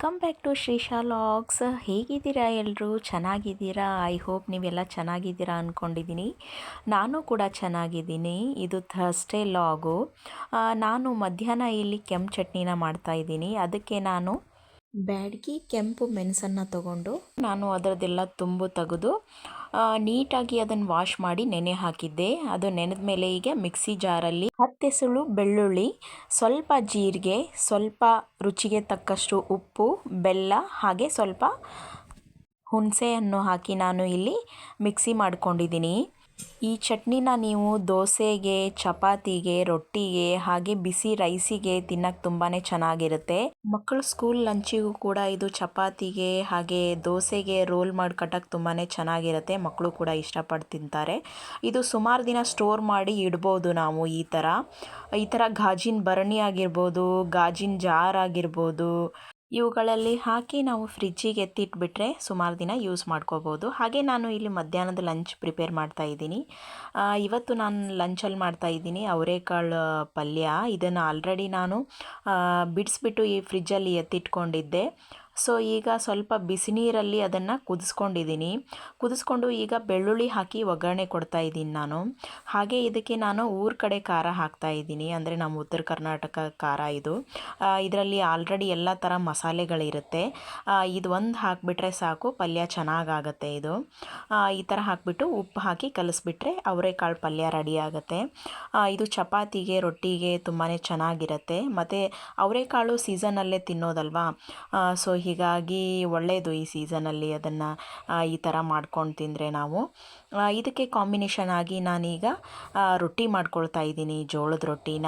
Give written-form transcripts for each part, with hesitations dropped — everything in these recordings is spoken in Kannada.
Welcome back to Shreesha logs. ಹೇಗಿದ್ದೀರಾ ಎಲ್ಲರೂ? ಚೆನ್ನಾಗಿದ್ದೀರಾ? ಐ ಹೋಪ್ ನೀವೆಲ್ಲ ಚೆನ್ನಾಗಿದ್ದೀರಾ ಅಂದ್ಕೊಂಡಿದ್ದೀನಿ. ನಾನು ಕೂಡ ಚೆನ್ನಾಗಿದ್ದೀನಿ. ಇದು ಥರ್ಸ್ಡೇ ಲಾಗು. ನಾನು ಮಧ್ಯಾಹ್ನ ಇಲ್ಲಿ ಕೆಂಪು ಚಟ್ನಿನ ಮಾಡ್ತಾಯಿದ್ದೀನಿ. ಅದಕ್ಕೆ ನಾನು ಬ್ಯಾಡಗಿ ಕೆಂಪು ಮೆಣಸನ್ನು ತಗೊಂಡು ನಾನು ಅದರದ್ದೆಲ್ಲ ತುಂಬು ತೆಗೆದು ನೀಟಾಗಿ ಅದನ್ನು ವಾಶ್ ಮಾಡಿ ನೆನೆ ಹಾಕಿದ್ದೆ. ಅದು ನೆನೆದ ಮೇಲೆ ಈಗ ಮಿಕ್ಸಿ ಜಾರಲ್ಲಿ 10 ಎಸಳು ಬೆಳ್ಳುಳ್ಳಿ, ಸ್ವಲ್ಪ ಜೀರಿಗೆ, ಸ್ವಲ್ಪ ರುಚಿಗೆ ತಕ್ಕಷ್ಟು ಉಪ್ಪು, ಬೆಲ್ಲ ಹಾಗೆ ಸ್ವಲ್ಪ ಹುಣಸೆಹಣ್ಣು ಹಾಕಿ ನಾನು ಇಲ್ಲಿ ಮಿಕ್ಸಿ ಮಾಡ್ಕೊಂಡಿದ್ದೀನಿ. ಈ ಚಟ್ನಿನ ನೀವು ದೋಸೆಗೆ, ಚಪಾತಿಗೆ, ರೊಟ್ಟಿಗೆ ಹಾಗೆ ಬಿಸಿ ರೈಸಿಗೆ ತಿನ್ನಕ್ಕೆ ತುಂಬಾ ಚೆನ್ನಾಗಿರುತ್ತೆ. ಮಕ್ಕಳು ಸ್ಕೂಲ್ ಲಂಚಿಗೂ ಕೂಡ ಇದು ಚಪಾತಿಗೆ ಹಾಗೆ ದೋಸೆಗೆ ರೋಲ್ ಮಾಡಿ ಕಟ್ಟಕ್ಕೆ ತುಂಬಾ ಚೆನ್ನಾಗಿರುತ್ತೆ. ಮಕ್ಕಳು ಕೂಡ ಇಷ್ಟಪಟ್ಟು ತಿಂತಾರೆ. ಇದು ಸುಮಾರು ದಿನ ಸ್ಟೋರ್ ಮಾಡಿ ಇಡ್ಬೋದು ನಾವು. ಈ ಥರ ಗಾಜಿನ ಭರಣಿ ಆಗಿರ್ಬೋದು, ಗಾಜಿನ ಜಾರ್ ಆಗಿರ್ಬೋದು, ಇವುಗಳಲ್ಲಿ ಹಾಕಿ ನಾವು ಫ್ರಿಜ್ಜಿಗೆ ಎತ್ತಿಟ್ಬಿಟ್ರೆ ಸುಮಾರು ದಿನ ಯೂಸ್ ಮಾಡ್ಕೋಬೋದು. ಹಾಗೆ ನಾನು ಇಲ್ಲಿ ಮಧ್ಯಾಹ್ನದ ಲಂಚ್ ಪ್ರಿಪೇರ್ ಮಾಡ್ತಾ ಇದ್ದೀನಿ. ಇವತ್ತು ನಾನು ಲಂಚಲ್ಲಿ ಮಾಡ್ತಾ ಇದ್ದೀನಿ ಅವರೆಕಾಳು ಪಲ್ಯ. ಇದನ್ನು ಆಲ್ರೆಡಿ ನಾನು ಬಿಡಿಸ್ಬಿಟ್ಟು ಈ ಫ್ರಿಜ್ಜಲ್ಲಿ ಎತ್ತಿಟ್ಕೊಂಡಿದ್ದೆ. ಸೊ ಈಗ ಸ್ವಲ್ಪ ಬಿಸಿ ನೀರಲ್ಲಿ ಅದನ್ನು ಕುದಿಸ್ಕೊಂಡು ಈಗ ಬೆಳ್ಳುಳ್ಳಿ ಹಾಕಿ ಒಗ್ಗರಣೆ ಕೊಡ್ತಾ ಇದ್ದೀನಿ ನಾನು. ಹಾಗೆ ಇದಕ್ಕೆ ನಾನು ಊರ ಕಡೆ ಖಾರ ಹಾಕ್ತಾ ಇದ್ದೀನಿ, ಅಂದರೆ ನಮ್ಮ ಉತ್ತರ ಕರ್ನಾಟಕ ಖಾರ ಇದು. ಇದರಲ್ಲಿ ಆಲ್ರೆಡಿ ಎಲ್ಲ ಥರ ಮಸಾಲೆಗಳಿರುತ್ತೆ. ಇದು ಒಂದು ಹಾಕಿಬಿಟ್ರೆ ಸಾಕು, ಪಲ್ಯ ಚೆನ್ನಾಗಾಗತ್ತೆ. ಇದು ಈ ಥರ ಹಾಕಿಬಿಟ್ಟು ಉಪ್ಪು ಹಾಕಿ ಕಲಿಸ್ಬಿಟ್ರೆ ಅವರೆಕಾಳು ಪಲ್ಯ ರೆಡಿ ಆಗುತ್ತೆ. ಇದು ಚಪಾತಿಗೆ, ರೊಟ್ಟಿಗೆ ತುಂಬಾ ಚೆನ್ನಾಗಿರುತ್ತೆ. ಮತ್ತು ಅವರೆಕಾಳು ಸೀಸನಲ್ಲೇ ತಿನ್ನೋದಲ್ವಾ, ಸೊ ಹೀಗಾಗಿ ಒಳ್ಳೆಯದು ಈ ಸೀಸನಲ್ಲಿ ಅದನ್ನು ಈ ಥರ ಮಾಡ್ಕೊಂಡು ತಿಂದರೆ ನಾವು. ಇದಕ್ಕೆ ಕಾಂಬಿನೇಷನ್ ಆಗಿ ನಾನೀಗ ರೊಟ್ಟಿ ಮಾಡ್ಕೊಳ್ತಾ ಇದ್ದೀನಿ, ಜೋಳದ ರೊಟ್ಟಿನ.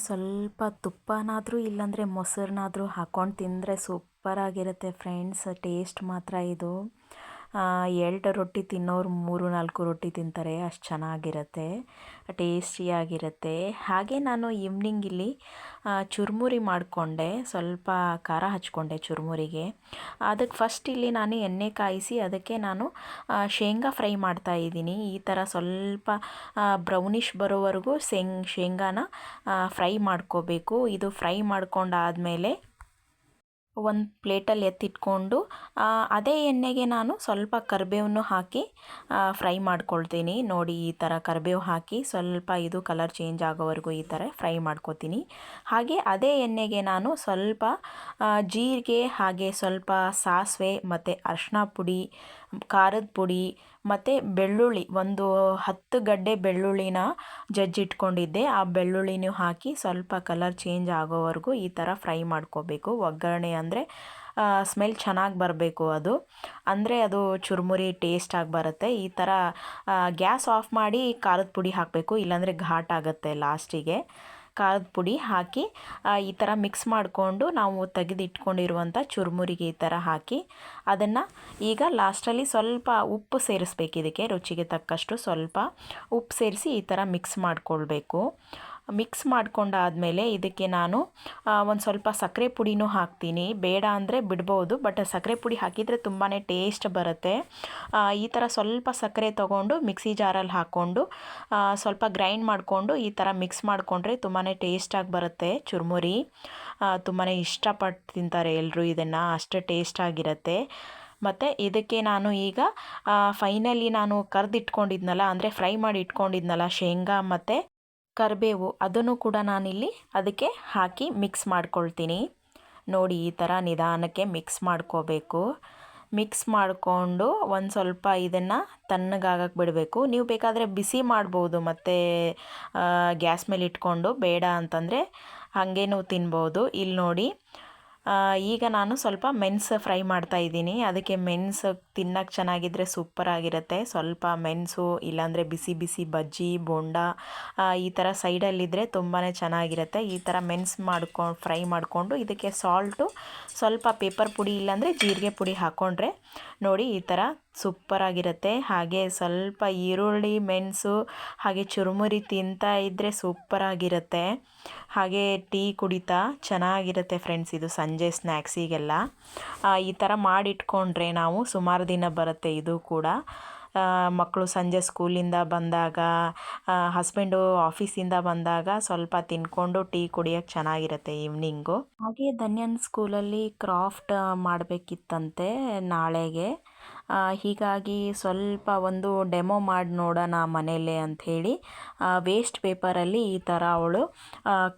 ಸ್ವಲ್ಪ ತುಪ್ಪನಾದರೂ ಇಲ್ಲಾಂದರೆ ಮೊಸರನ್ನಾದರೂ ಹಾಕ್ಕೊಂಡು ತಿಂದರೆ ಸೂಪರಾಗಿರುತ್ತೆ ಫ್ರೆಂಡ್ಸ್. ಟೇಸ್ಟ್ ಮಾತ್ರ ಇದು 2 ರೊಟ್ಟಿ ತಿನ್ನೋರು 3-4 ರೊಟ್ಟಿ ತಿಂತಾರೆ, ಅಷ್ಟು ಚೆನ್ನಾಗಿರುತ್ತೆ, ಟೇಸ್ಟಿಯಾಗಿರುತ್ತೆ. ಹಾಗೆ ನಾನು ಈವ್ನಿಂಗ್ ಇಲ್ಲಿ ಚುರುಮುರಿ ಮಾಡಿಕೊಂಡೆ, ಸ್ವಲ್ಪ ಖಾರ ಹಚ್ಕೊಂಡೆ ಚುರುಮುರಿಗೆ. ಅದಕ್ಕೆ ಫಸ್ಟ್ ಇಲ್ಲಿ ನಾನು ಎಣ್ಣೆ ಕಾಯಿಸಿ ಅದಕ್ಕೆ ನಾನು ಶೇಂಗಾ ಫ್ರೈ ಮಾಡ್ತಾ ಇದ್ದೀನಿ. ಈ ಥರ ಸ್ವಲ್ಪ ಬ್ರೌನಿಷ್ ಬರೋವರೆಗೂ ಶೇಂಗಾನ ಫ್ರೈ ಮಾಡ್ಕೋಬೇಕು. ಇದು ಫ್ರೈ ಮಾಡ್ಕೊಂಡಾದಮೇಲೆ ಒಂದು ಪ್ಲೇಟಲ್ಲಿ ಎತ್ತಿಟ್ಕೊಂಡು ಅದೇ ಎಣ್ಣೆಗೆ ನಾನು ಸ್ವಲ್ಪ ಕರಿಬೇವನ್ನು ಹಾಕಿ ಫ್ರೈ ಮಾಡ್ಕೊಳ್ತೀನಿ. ನೋಡಿ, ಈ ಥರ ಕರಿಬೇವು ಹಾಕಿ ಸ್ವಲ್ಪ ಇದು ಕಲರ್ ಚೇಂಜ್ ಆಗೋವರೆಗೂ ಈ ಥರ ಫ್ರೈ ಮಾಡ್ಕೊತೀನಿ. ಹಾಗೆ ಅದೇ ಎಣ್ಣೆಗೆ ನಾನು ಸ್ವಲ್ಪ ಜೀರಿಗೆ, ಹಾಗೆ ಸ್ವಲ್ಪ ಸಾಸಿವೆ ಮತ್ತು ಅರಿಶಿನ ಪುಡಿ, ಖಾರದ ಪುಡಿ ಮತ್ತು ಬೆಳ್ಳುಳ್ಳಿ, ಒಂದು 10 ಗಡ್ಡೆ ಬೆಳ್ಳುಳ್ಳಿನ ಜಜ್ಜಿಟ್ಕೊಂಡಿದ್ದೆ. ಆ ಬೆಳ್ಳುಳ್ಳಿನೂ ಹಾಕಿ ಸ್ವಲ್ಪ ಕಲರ್ ಚೇಂಜ್ ಆಗೋವರೆಗೂ ಈ ಥರ ಫ್ರೈ ಮಾಡ್ಕೋಬೇಕು. ಒಗ್ಗರಣೆ ಅಂದರೆ ಸ್ಮೆಲ್ ಚೆನ್ನಾಗಿ ಬರಬೇಕು, ಅಂದರೆ ಅದು ಚುರುಮುರಿ ಟೇಸ್ಟಾಗಿ ಬರುತ್ತೆ. ಈ ಥರ ಗ್ಯಾಸ್ ಆಫ್ ಮಾಡಿ ಖಾರದ ಪುಡಿ ಹಾಕಬೇಕು, ಇಲ್ಲಾಂದರೆ ಘಾಟ್ ಆಗುತ್ತೆ. ಲಾಸ್ಟಿಗೆ ಖಾರದ ಪುಡಿ ಹಾಕಿ ಈ ಥರ ಮಿಕ್ಸ್ ಮಾಡಿಕೊಂಡು ನಾವು ತೆಗೆದಿಟ್ಕೊಂಡಿರುವಂಥ ಚುರುಮುರಿಗೆ ಈ ಥರ ಹಾಕಿ ಅದನ್ನು ಈಗ ಲಾಸ್ಟಲ್ಲಿ ಸ್ವಲ್ಪ ಉಪ್ಪು ಸೇರಿಸ್ಬೇಕು. ಇದಕ್ಕೆ ರುಚಿಗೆ ತಕ್ಕಷ್ಟು ಸ್ವಲ್ಪ ಉಪ್ಪು ಸೇರಿಸಿ ಈ ಥರ ಮಿಕ್ಸ್ ಮಾಡಿಕೊಳ್ಬೇಕು. ಮಿಕ್ಸ್ ಮಾಡ್ಕೊಂಡಾದಮೇಲೆ ಇದಕ್ಕೆ ನಾನು ಒಂದು ಸ್ವಲ್ಪ ಸಕ್ಕರೆ ಪುಡಿನೂ ಹಾಕ್ತೀನಿ. ಬೇಡ ಅಂದರೆ ಬಿಡ್ಬೋದು, ಬಟ್ ಸಕ್ಕರೆ ಪುಡಿ ಹಾಕಿದರೆ ತುಂಬಾ ಟೇಸ್ಟ್ ಬರುತ್ತೆ. ಈ ಥರ ಸ್ವಲ್ಪ ಸಕ್ಕರೆ ತೊಗೊಂಡು ಮಿಕ್ಸಿ ಜಾರಲ್ಲಿ ಹಾಕ್ಕೊಂಡು ಸ್ವಲ್ಪ ಗ್ರೈಂಡ್ ಮಾಡಿಕೊಂಡು ಈ ಥರ ಮಿಕ್ಸ್ ಮಾಡಿಕೊಂಡ್ರೆ ತುಂಬಾ ಟೇಸ್ಟಾಗಿ ಬರುತ್ತೆ ಚುರುಮುರಿ. ತುಂಬಾ ಇಷ್ಟಪಟ್ಟು ತಿಂತಾರೆ ಎಲ್ಲರೂ ಇದನ್ನು, ಅಷ್ಟು ಟೇಸ್ಟಾಗಿರುತ್ತೆ. ಮತ್ತು ಇದಕ್ಕೆ ನಾನು ಈಗ ಫೈನಲಿ ನಾನು ಕರೆದಿಟ್ಕೊಂಡಿದ್ನಲ್ಲ, ಅಂದರೆ ಫ್ರೈ ಮಾಡಿ ಇಟ್ಕೊಂಡಿದ್ನಲ್ಲ ಶೇಂಗಾ ಮತ್ತು ಕರಿಬೇವು, ಅದನ್ನು ಕೂಡ ನಾನಿಲ್ಲಿ ಅದಕ್ಕೆ ಹಾಕಿ ಮಿಕ್ಸ್ ಮಾಡ್ಕೊಳ್ತೀನಿ. ನೋಡಿ, ಈ ಥರ ನಿಧಾನಕ್ಕೆ ಮಿಕ್ಸ್ ಮಾಡ್ಕೋಬೇಕು. ಮಿಕ್ಸ್ ಮಾಡಿಕೊಂಡು ಒಂದು ಸ್ವಲ್ಪ ಇದನ್ನು ತಣ್ಣಗಾಗಕ್ಕೆ ಬಿಡಬೇಕು. ನೀವು ಬೇಕಾದರೆ ಬಿಸಿ ಮಾಡ್ಬೋದು, ಮತ್ತು ಗ್ಯಾಸ್ ಮೇಲೆ ಇಟ್ಕೊಂಡು, ಬೇಡ ಅಂತಂದರೆ ಹಾಗೇನೂ ತಿನ್ಬೋದು. ಇಲ್ಲಿ ನೋಡಿ, ಈಗ ನಾನು ಸ್ವಲ್ಪ ಮೆಣಸು ಫ್ರೈ ಮಾಡ್ತಾಯಿದ್ದೀನಿ. ಅದಕ್ಕೆ ಮೆಣಸು ತಿನ್ನೋಕ್ಕೆ ಚೆನ್ನಾಗಿದ್ದರೆ ಸೂಪರಾಗಿರುತ್ತೆ. ಸ್ವಲ್ಪ ಮೆಣಸು, ಇಲ್ಲಾಂದರೆ ಬಿಸಿ ಬಿಸಿ ಬಜ್ಜಿ, ಬೋಂಡ ಈ ಥರ ಸೈಡಲ್ಲಿದ್ದರೆ ತುಂಬಾ ಚೆನ್ನಾಗಿರುತ್ತೆ. ಈ ಥರ ಮೆಣಸು ಫ್ರೈ ಮಾಡಿಕೊಂಡು ಇದಕ್ಕೆ ಸಾಲ್ಟು, ಸ್ವಲ್ಪ ಪೇಪರ್ ಪುಡಿ ಇಲ್ಲಾಂದರೆ ಜೀರಿಗೆ ಪುಡಿ ಹಾಕ್ಕೊಂಡ್ರೆ ನೋಡಿ ಈ ಥರ ಸೂಪರಾಗಿರುತ್ತೆ. ಹಾಗೆ ಸ್ವಲ್ಪ ಈರುಳ್ಳಿ, ಮೆಣಸು ಹಾಗೆ ಚುರುಮುರಿ ತಿಂತಾ ಇದ್ದರೆ ಸೂಪರಾಗಿರುತ್ತೆ. ಹಾಗೆ ಟೀ ಕುಡಿತಾ ಚೆನ್ನಾಗಿರುತ್ತೆ ಫ್ರೆಂಡ್ಸ್. ಇದು ಸಂಜೆ ಸ್ನ್ಯಾಕ್ಸಿಗೆಲ್ಲ ಈ ಥರ ಮಾಡಿಟ್ಕೊಂಡ್ರೆ ನಾವು ಸುಮಾರು ದಿನ ಬರುತ್ತೆ. ಇದು ಕೂಡ ಮಕ್ಕಳು ಸಂಜೆ ಸ್ಕೂಲಿಂದ ಬಂದಾಗ, ಹಸ್ಬೆಂಡು ಆಫೀಸಿಂದ ಬಂದಾಗ ಸ್ವಲ್ಪ ತಿನ್ಕೊಂಡು ಟೀ ಕುಡಿಯೋಕ್ಕೆ ಚೆನ್ನಾಗಿರುತ್ತೆ ಈವ್ನಿಂಗು. ಹಾಗೆ ಧನ್ಯನ್ ಸ್ಕೂಲಲ್ಲಿ ಕ್ರಾಫ್ಟ್ ಮಾಡಬೇಕಿತ್ತಂತೆ ನಾಳೆಗೆ. ಹೀಗಾಗಿ ಸ್ವಲ್ಪ ಒಂದು ಡೆಮೋ ಮಾಡಿ ನೋಡೋಣ ಮನೇಲೆ ಅಂಥೇಳಿ ವೇಸ್ಟ್ ಪೇಪರಲ್ಲಿ ಈ ಥರ ಅವಳು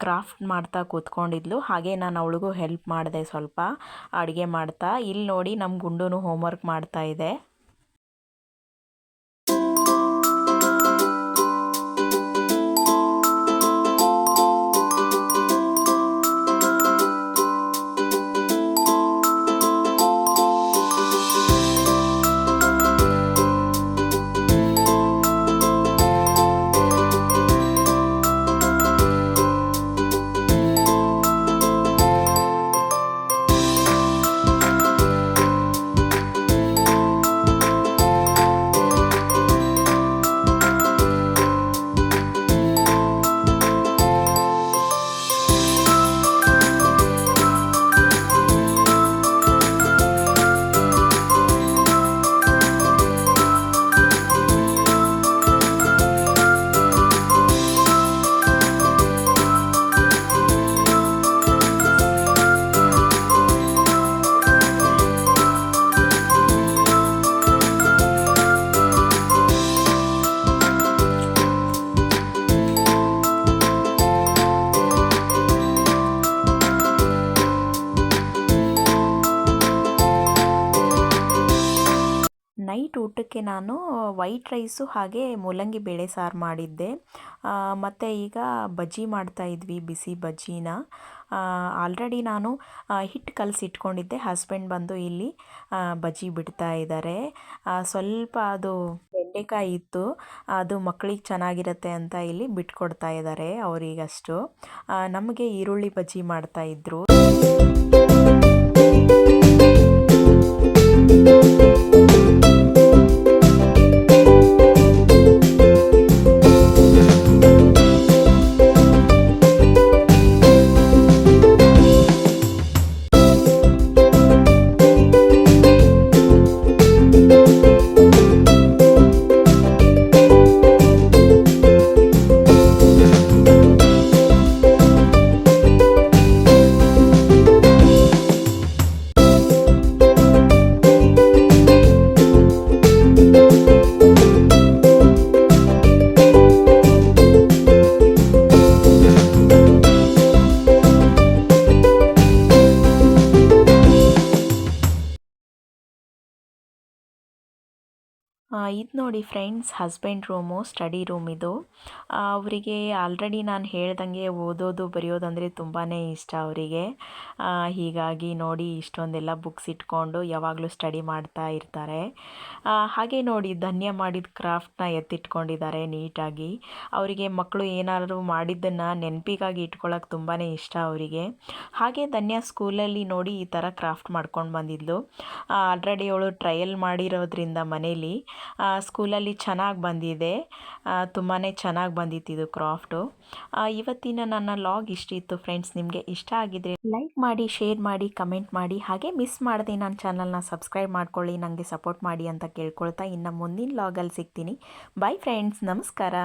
ಕ್ರಾಫ್ಟ್ ಮಾಡ್ತಾ ಕೂತ್ಕೊಂಡಿದ್ಲು. ಹಾಗೆ ನಾನು ಅವಳಿಗೂ ಹೆಲ್ಪ್ ಮಾಡಿದೆ ಸ್ವಲ್ಪ ಅಡುಗೆ ಮಾಡ್ತಾ. ಇಲ್ಲಿ ನೋಡಿ, ನಮ್ಮ ಗುಂಡು ಹೋಮ್ವರ್ಕ್ ಮಾಡ್ತಾ ಇದೆ. ಊಟಕ್ಕೆ ನಾನು ವೈಟ್ ರೈಸು ಹಾಗೆ ಮೂಲಂಗಿ ಬೇಳೆ ಸಾರು ಮಾಡಿದ್ದೆ. ಮತ್ತು ಈಗ ಬಜ್ಜಿ ಮಾಡ್ತಾಯಿದ್ವಿ, ಬಿಸಿ ಬಜ್ಜಿನ. ಆಲ್ರೆಡಿ ನಾನು ಹಿಟ್ಟು ಕಲಸಿಟ್ಕೊಂಡಿದ್ದೆ. ಹಸ್ಬೆಂಡ್ ಬಂದು ಇಲ್ಲಿ ಬಜ್ಜಿ ಬಿಡ್ತಾ ಇದ್ದಾರೆ. ಸ್ವಲ್ಪ ಅದು ಬೆಂಡೆಕಾಯಿ ಇತ್ತು, ಅದು ಮಕ್ಕಳಿಗೆ ಚೆನ್ನಾಗಿರುತ್ತೆ ಅಂತ ಇಲ್ಲಿ ಬಿಟ್ಕೊಡ್ತಾ ಇದ್ದಾರೆ ಅವರಿಗಷ್ಟು. ನಮಗೆ ಈರುಳ್ಳಿ ಬಜ್ಜಿ ಮಾಡ್ತಾಯಿದ್ರು. ಇದು ನೋಡಿ friends, husband room, study room ಇದು. ಅವರಿಗೆ ಆಲ್ರೆಡಿ ನಾನು ಹೇಳ್ದಂಗೆ ಓದೋದು ಬರೆಯೋದಂದರೆ ತುಂಬಾ ಇಷ್ಟ ಅವರಿಗೆ. ಹೀಗಾಗಿ ನೋಡಿ ಇಷ್ಟೊಂದೆಲ್ಲ ಬುಕ್ಸ್ ಇಟ್ಕೊಂಡು ಯಾವಾಗಲೂ ಸ್ಟಡಿ ಮಾಡ್ತಾ ಇರ್ತಾರೆ. ಹಾಗೆ ನೋಡಿ ಧನ್ಯ ಮಾಡಿದ ಕ್ರಾಫ್ಟ್ನ ಎತ್ತಿಟ್ಕೊಂಡಿದ್ದಾರೆ ನೀಟಾಗಿ. ಅವರಿಗೆ ಮಕ್ಕಳು ಏನಾದರೂ ಮಾಡಿದ್ದನ್ನು ನೆನಪಿಗಾಗಿ ಇಟ್ಕೊಳ್ಳೋಕೆ ತುಂಬಾ ಇಷ್ಟ ಅವರಿಗೆ. ಹಾಗೆ ಧನ್ಯ ಸ್ಕೂಲಲ್ಲಿ ನೋಡಿ ಈ ಥರ ಕ್ರಾಫ್ಟ್ ಮಾಡ್ಕೊಂಡು ಬಂದಿದ್ಲು. ಆಲ್ರೆಡಿ ಅವಳು ಟ್ರಯಲ್ ಮಾಡಿರೋದ್ರಿಂದ ಮನೇಲಿ ಸ್ಕೂಲಲ್ಲಿ ಚೆನ್ನಾಗಿ ಬಂದಿದೆ. ತುಂಬಾ ಚೆನ್ನಾಗಿ ಬಂದಿತ್ತು ಇದು ಕ್ರಾಫ್ಟು. ಇವತ್ತಿನ ನನ್ನ ಲಾಗ್ ಇಷ್ಟಿತ್ತು ಫ್ರೆಂಡ್ಸ್. ನಿಮಗೆ ಇಷ್ಟ ಆಗಿದ್ರೆ ಲೈಕ್ ಮಾಡಿ, ಶೇರ್ ಮಾಡಿ, ಕಮೆಂಟ್ ಮಾಡಿ. ಹಾಗೆ ಮಿಸ್ ಮಾಡದೆ ನನ್ನ ಚಾನಲ್ನ ಸಬ್ಸ್ಕ್ರೈಬ್ ಮಾಡ್ಕೊಳ್ಳಿ, ನನಗೆ ಸಪೋರ್ಟ್ ಮಾಡಿ ಅಂತ ಕೇಳ್ಕೊಳ್ತಾ ಇನ್ನು ಮುಂದಿನ ಲಾಗಲ್ಲಿ ಸಿಗ್ತೀನಿ. ಬಾಯ್ ಫ್ರೆಂಡ್ಸ್, ನಮಸ್ಕಾರ.